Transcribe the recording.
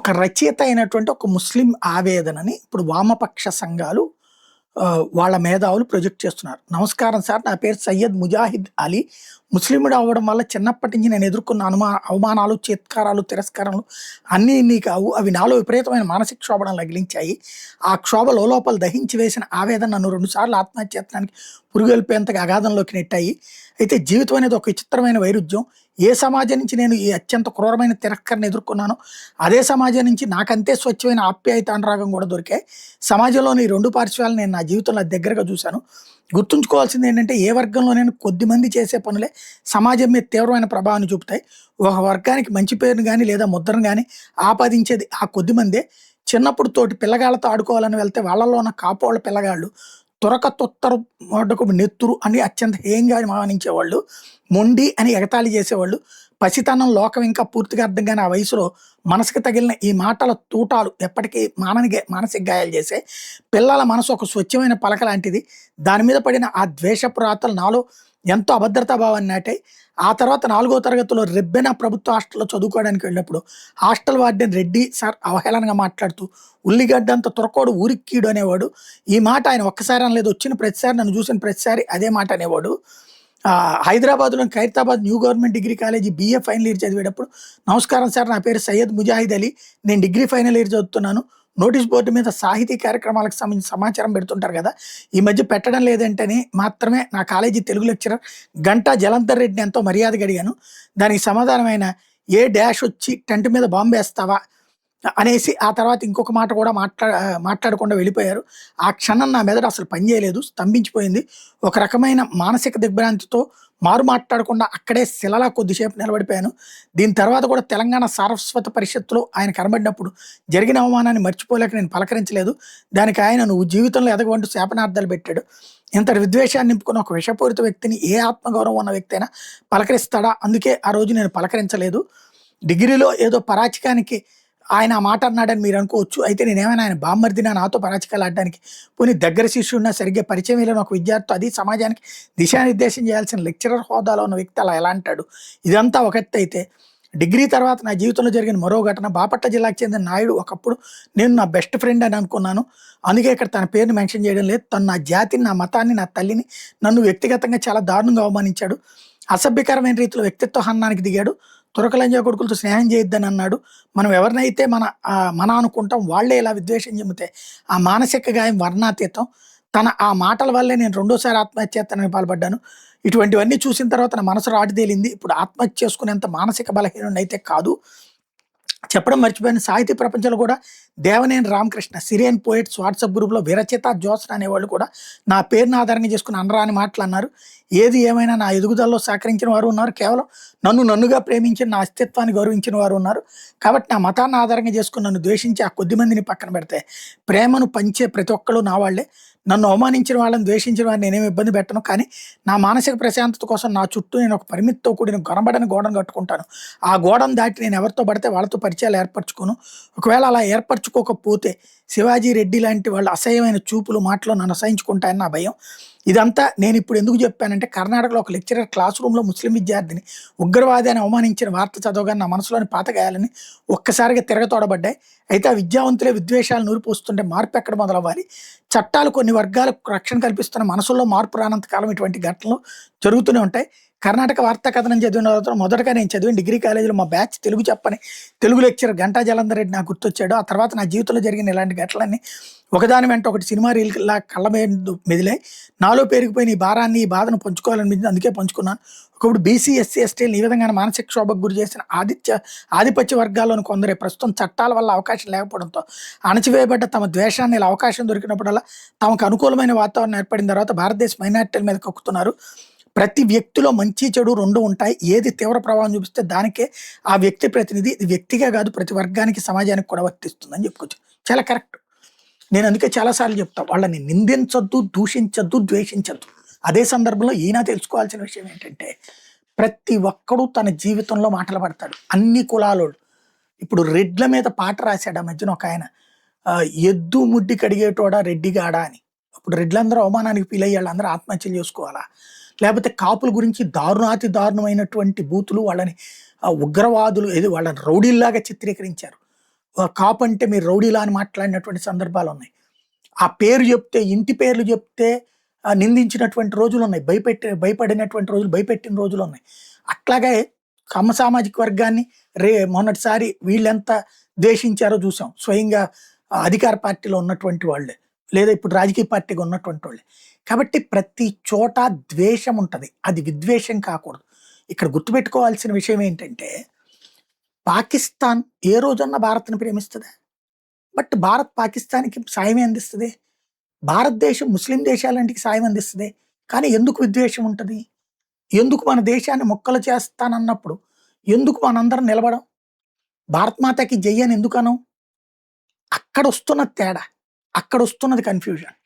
ఒక రచయిత అయినటువంటి ఒక ముస్లిం ఆవేదనని ఇప్పుడు వామపక్ష సంఘాలు వాళ్ళ మేధావులు ప్రొజెక్ట్ చేస్తున్నారు. నమస్కారం సార్, నా పేరు సయ్యద్ ముజాహిద్ అలీ. ముస్లిముడు అవ్వడం వల్ల చిన్నప్పటి నుంచి నేను ఎదుర్కొన్న అవమానాలు, చిత్కారాలు, తిరస్కారాలు అన్నీ ఇన్ని కావు. అవి నాలో విపరీతమైన మానసిక క్షోభను రగిలించాయి. ఆ క్షోభ లోపల దహించి వేసిన ఆవేదన నన్ను 2 సార్లు ఆత్మహత్యత్నానికి పురుగొల్పేంతగా అగాధంలోకి నెట్టాయి. అయితే జీవితం అనేది ఒక విచిత్రమైన వైరుధ్యం. ఏ సమాజం నుంచి నేను ఈ అత్యంత క్రూరమైన తిరస్కరణ ఎదుర్కొన్నానో అదే సమాజం నుంచి నాకంతే స్వచ్ఛమైన ఆప్యాయత, అనురాగం కూడా దొరికాయి. సమాజంలోని ఈ 2 పార్శ్వాలను నేను నా జీవితంలో దగ్గరగా చూశాను. గుర్తుంచుకోవాల్సింది ఏంటంటే, ఏ వర్గంలోనైనా కొద్దిమంది చేసే పనులే సమాజం మీద తీవ్రమైన ప్రభావాన్ని చూపుతాయి. ఒక వర్గానికి మంచి పేరుని కానీ లేదా ముద్రను కానీ ఆపాదించేది ఆ కొద్దిమందే. చిన్నప్పుడు తోటి పిల్లగాళ్ళతో ఆడుకోవాలని వెళ్తే వాళ్ళలో ఉన్న కాపోళ్ళ పిల్లగాళ్ళు తొరక తొత్తరు మోడకు నెత్తురు అని అత్యంత హేయంగా మానించేవాళ్ళు, మొండి అని ఎగతాళి చేసేవాళ్ళు. పసితనం లోకం ఇంకా పూర్తిగా అర్థం కాని ఆ వయసులో మనసుకు తగిలిన ఈ మాటల తూటాలు ఎప్పటికీ మానసిక గాయాలు చేసే. పిల్లల మనసు ఒక స్వచ్ఛమైన పలక లాంటిది. దాని మీద పడిన ఆ ద్వేషపు రాతలు నాలో ఎంతో అభద్రతా భావాన్ని నాటాయి. ఆ తర్వాత 4వ తరగతిలో రెబ్బెన ప్రభుత్వ హాస్టల్లో చదువుకోవడానికి వెళ్ళినప్పుడు హాస్టల్ వార్డెన్ రెడ్డి సార్ అవహేళనగా మాట్లాడుతూ ఉల్లిగడ్డంత తురకోడు ఊరిక్కీడు అనేవాడు. ఈ మాట ఆయన ఒక్కసారి అనలేదు, వచ్చిన ప్రతిసారి, నన్ను చూసిన ప్రతిసారి అదే మాట అనేవాడు. హైదరాబాద్లోని Khairatabad new government degree college BA final year చదివేటప్పుడు, నమస్కారం సార్, నా పేరు సయ్యద్ ముజాహిద్ అలీ, నేను డిగ్రీ ఫైనల్ ఇయర్ చదువుతున్నాను. నోటీస్ బోర్డు మీద సాహితీ కార్యక్రమాలకు సంబంధించి సమాచారం పెడుతుంటారు కదా, ఈ మధ్య పెట్టడం లేదంటని మాత్రమే నా కాలేజీ తెలుగు లెక్చరర్ గంటా జలంధర్ రెడ్డిని ఎంతో మర్యాదగా అడిగాను. దానికి సమాధానమైన ఏ డాష్ వచ్చి టెంట్ మీద బాంబు వేస్తావా అనేసి ఆ తర్వాత ఇంకొక మాట కూడా మాట్లాడకుండా వెళ్ళిపోయారు. ఆ క్షణం నా మెదడు అసలు పనిచేయలేదు, స్తంభించిపోయింది. ఒక రకమైన మానసిక దిగ్భ్రాంతితో మారు మాట్లాడకుండా అక్కడే శిలలా కొద్దిసేపు నిలబడిపోయాను. దీని తర్వాత కూడా తెలంగాణ సారస్వత పరిషత్తులో ఆయన కనబడినప్పుడు జరిగిన అవమానాన్ని మర్చిపోలేక నేను పలకరించలేదు. దానికి ఆయన, నువ్వు జీవితంలో ఎదగవంటూ శాపనార్థాలు పెట్టాడు. ఇంతటి విద్వేషాన్ని నింపుకున్న ఒక విషపూరిత వ్యక్తిని ఏ ఆత్మగౌరవం ఉన్న వ్యక్తి అయినా పలకరిస్తాడా? అందుకే ఆ రోజు నేను పలకరించలేదు. డిగ్రీలో ఏదో పరాచికానికి ఆయన ఆ మాట అన్నాడని మీరు అనుకోవచ్చు. అయితే నేనేమైనా ఆయన బామ్మర్దినా నాతో పరాచికాలు ఆడడానికి? పోనీ దగ్గర శిష్యుడినా సరిగ్గా పరిచయం లేని ఒక విద్యార్థి, అది సమాజానికి దిశానిర్దేశం చేయాల్సిన లెక్చరర్ హోదాలో ఉన్న వ్యక్తి అలా ఎలా అంటాడు? ఇదంతా ఒక ఎత్తు అయితే, డిగ్రీ తర్వాత నా జీవితంలో జరిగిన మరో ఘటన. బాపట్ల జిల్లాకు చెందిన నాయుడు ఒకప్పుడు నేను నా బెస్ట్ ఫ్రెండ్ అని అనుకున్నాను. అందుకే ఇక్కడ తన పేరుని మెన్షన్ చేయడం లేదు. తను నా జాతిని, నా మతాన్ని, నా తల్లిని, నన్ను వ్యక్తిగతంగా చాలా దారుణంగా అవమానించాడు. అసభ్యకరమైన రీతిలో వ్యక్తిత్వ హననానికి దిగాడు. తురకలంజా కొడుకులతో స్నేహం చేయొద్దని అన్నాడు. మనం ఎవరినైతే మన అనుకుంటాం వాళ్ళే ఇలా విద్వేషం చెందితే ఆ మానసిక గాయం వర్ణాతీతం. ఆ మాటల వల్లే నేను 2వ సారి ఆత్మహత్యాయత్నానికి పాల్పడ్డాను. ఇటువంటివన్నీ చూసిన తర్వాత నా మనసు రాటుదేలింది. ఇప్పుడు ఆత్మహత్య చేసుకునేంత మానసిక బలహీనుడిని అయితే కాదు. చెప్పడం మర్చిపోయిన, సాహితీ ప్రపంచంలో కూడా Devineni Ramakrishna, Syrian poets WhatsApp గ్రూప్లో విరచిత జోత్స్న అనేవాళ్ళు కూడా నా పేరును ఆధారంగా చేసుకుని అనరాని మాటలు అన్నారు. ఏది ఏమైనా నా ఎదుగుదలలో సహకరించిన వారు ఉన్నారు, కేవలం నన్నుగా ప్రేమించిన నా అస్తిత్వాన్ని గౌరవించిన వారు ఉన్నారు. కాబట్టి నా మతాన్ని ఆధారంగా చేసుకుని నన్ను ద్వేషించి ఆ కొద్ది మందిని పక్కన పెడితే ప్రేమను పంచే ప్రతి ఒక్కళ్ళు నా వాళ్ళే. నన్ను అవమానించిన వాళ్ళని, ద్వేషించిన వారిని నేనేమి ఇబ్బంది పెట్టను. కానీ నా మానసిక ప్రశాంతత కోసం నా చుట్టూ నేను ఒక పరిమితితో కూడిన గొనబడని గోడను కట్టుకుంటాను. ఆ గోడను దాటి నేను ఎవరితో పడితే వాళ్ళతో పరిచయాలు ఏర్పరచుకోను. ఒకవేళ అలా ఏర్పరచుకోకపోతే శివాజీ రెడ్డి లాంటి వాళ్ళ అసహ్యమైన చూపులు, మాటలు నన్ను అసహించుకుంటాయని నా భయం. ఇదంతా నేను ఇప్పుడు ఎందుకు చెప్పానంటే, కర్ణాటకలో ఒక లెక్చరర్ క్లాస్ రూమ్లో ముస్లిం విద్యార్థిని ఉగ్రవాది అని అవమానించిన వార్త చదవగానే నా మనసులోని పాత గాయాలని ఒక్కసారిగా తిరగతోడబడ్డాయి. అయితే ఆ విద్యావంతులే విద్వేషాలు నూరిపోస్తుంటే మార్పు ఎక్కడ మొదలవ్వాలి? చట్టాలు కొన్ని వర్గాలకు రక్షణ కల్పిస్తున్న మనసులో మార్పు రానంత కాలం ఇటువంటి ఘటనలు జరుగుతూనే ఉంటాయి. కర్ణాటక వార్తా కథనం చదివిన తర్వాత మొదటగా నేను చదివిన డిగ్రీ కాలేజీలో మా బ్యాచ్ తెలుగు లెక్చరర్ గంటా జలంధర్ రెడ్డి నాకు గుర్తొచ్చాడు. ఆ తర్వాత నా జీవితంలో జరిగిన ఇలాంటి ఘటనలన్నీ ఒకదాని వెంట ఒకటి సినిమా రీల్లా కళ్ళ మీద మెదిలాయి. నాలో పెరిగిపోయిన ఈ భారాన్ని, ఈ బాధను పంచుకోవాలనిపించింది, అందుకే పంచుకున్నాను. ఒకప్పుడు BC, SC, STలు ఈ విధంగా మానసిక క్షోభకు గురి చేసిన ఆధిపత్య వర్గాల్లోని కొందరే ప్రస్తుతం చట్టాల వల్ల అవకాశం లేకపోవడంతో అణచివేయబడ్డ తమ ద్వేషాన్ని ఇలా అవకాశం దొరికినప్పుడల్లా తమకు అనుకూలమైన వాతావరణం ఏర్పడిన తర్వాత భారతదేశ మైనారిటీల మీద కక్కుతున్నారు. ప్రతి వ్యక్తిలో మంచి చెడు 2 ఉంటాయి. ఏది తీవ్ర ప్రభావం చూపిస్తే దానికే ఆ వ్యక్తి ప్రతినిధి. ఇది వ్యక్తిగా కాదు, ప్రతి వర్గానికి, సమాజానికి కూడా వర్తిస్తుందని చెప్పుకోవచ్చు. చాలా కరెక్ట్. నేను అందుకే చాలాసార్లు చెప్తా, వాళ్ళని నిందించొద్దు, దూషించొద్దు, ద్వేషించొద్దు. అదే సందర్భంలో ఈయన తెలుసుకోవాల్సిన విషయం ఏంటంటే, ప్రతి ఒక్కడు తన జీవితంలో మాటలు పడతాడు. అన్ని కులాలోళ్ళు. ఇప్పుడు రెడ్ల మీద పాట రాశాడు ఆ మధ్యన ఒక ఆయన, ఎద్దు ముడ్డి కడిగేటోడా రెడ్డిగాడా అని. ఇప్పుడు రెడ్లందరూ అవమానానికి ఫీల్ అయ్యి వాళ్ళందరూ ఆత్మహత్యలు చేసుకోవాలా? లేకపోతే కాపుల గురించి దారుణాతి దారుణమైనటువంటి బూతులు, వాళ్ళని ఉగ్రవాదులు, ఏది వాళ్ళని రౌడీల్లాగా చిత్రీకరించారు. కాపు అంటే మీరు రౌడీలా అని మాట్లాడినటువంటి సందర్భాలు ఉన్నాయి. ఆ పేరు చెప్తే, ఇంటి పేర్లు చెప్తే నిందించినటువంటి రోజులున్నాయి. భయపడినటువంటి రోజులు, భయపెట్టిన రోజులున్నాయి. అట్లాగే కమ్మ సామాజిక వర్గాన్ని మొన్నటిసారి వీళ్ళెంత ద్వేషించారో చూసాం. స్వయంగా అధికార పార్టీలో ఉన్నటువంటి వాళ్ళే. లేదా ఇప్పుడు రాజకీయ పార్టీగా ఉన్నటువంటి వాళ్ళే. కాబట్టి ప్రతి చోట ద్వేషం ఉంటది. అది విద్వేషం కాకూడదు. ఇక్కడ గుర్తుపెట్టుకోవాల్సిన విషయం ఏంటంటే, పాకిస్తాన్ ఏ రోజన్నా భారత్‌ని ప్రేమిస్తదా? బట్ భారత్ పాకిస్తాన్‌కి సాయమే అందిస్తది. భారతదేశం ముస్లిం దేశాలంటికి సాయం అందిస్తది. కానీ ఎందుకు విద్వేషం ఉంటది? ఎందుకు మన దేశాన్ని ముక్కలు చేస్తానన్నప్పుడు ఎందుకు మనందరం నిలబడం? భారత్ మాతాకి జై అని ఎందుకనం? అక్కడొస్తున్నది తేడా. అక్కడొస్తున్నది కన్‌ఫ్యూజన్.